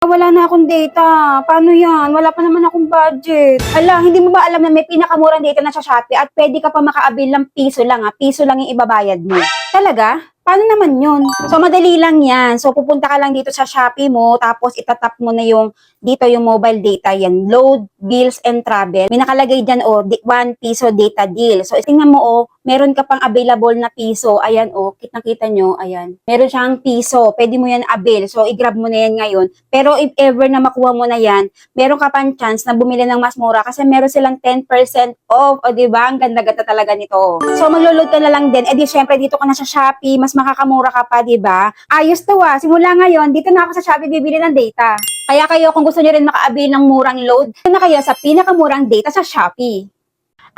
Wala na akong data. Paano yan? Wala pa naman akong budget. Hala, hindi mo ba alam na may pinakamurang data na sa Shopee at pwede ka pa makaabil ng piso lang piso lang yung ibabayad mo. Talaga? Paano naman yun? So, madali lang yan. So, pupunta ka lang dito sa Shopee mo, tapos itatap mo na yung, dito yung mobile data, yan, load, bills, and travel. May nakalagay dyan, 1 piso data deal. So, tingnan mo, meron ka pang available na piso. Ayan, kitang-kita nyo, ayan. Meron siyang piso. Pwede mo yan avail. So, i-grab mo na yan ngayon. Pero if ever na makuha mo na yan, meron ka pang chance na bumili ng mas mura kasi meron silang 10% off. O, diba? Ang ganda-ganda talaga nito. So, maglo-load ka na lang din. Di, syempre, dito ka na sa Shopee. Mas makakamura ka pa, diba? Ayos to Simula ngayon, dito na ako sa Shopee bibili ng data. Kaya kayo, kung gusto nyo rin makaabil ng murang load, dito na kayo sa pinakamurang data sa Shopee.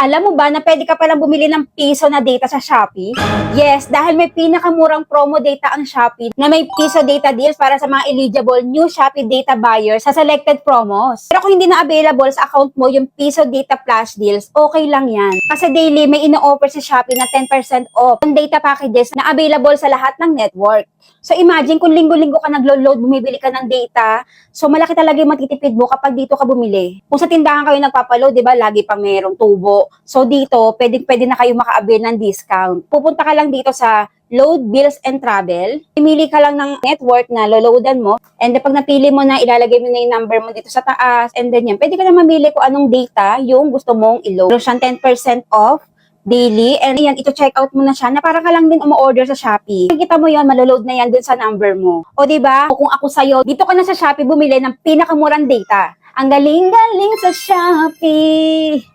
Alam mo ba na pwede ka palang bumili ng piso na data sa Shopee? Yes, dahil may pinakamurang promo data ang Shopee na may piso data deals para sa mga eligible new Shopee data buyers sa selected promos. Pero kung hindi na available sa account mo yung piso data flash deals, okay lang yan. Kasi daily may ino-offer si Shopee na 10% off on data packages na available sa lahat ng network. So imagine kung linggo-linggo ka naglo-load, bumibili ka ng data, so malaki talaga yung matitipid mo kapag dito ka bumili. Kung sa tindahan kayo nagpapaload, di ba, lagi pang merong tubo. So dito, pwede na kayo maka-avail ng discount. Pupunta ka lang dito sa load, bills, and travel. Pimili ka lang ng network na loloadan mo. And then pag napili mo na, ilalagay mo na yung number mo dito sa taas. And then yan, pwede ka na mamili kung anong data yung gusto mong i-load. Meron siyang 10% off daily, and yan, ito-check out mo na siya na parang ka lang din umu-order sa Shopee. Kita mo yon, maloload na yan dun sa number mo. O diba? O kung ako sa'yo, dito ka na sa Shopee bumili ng pinakamurang data. Ang galing-galing sa Shopee!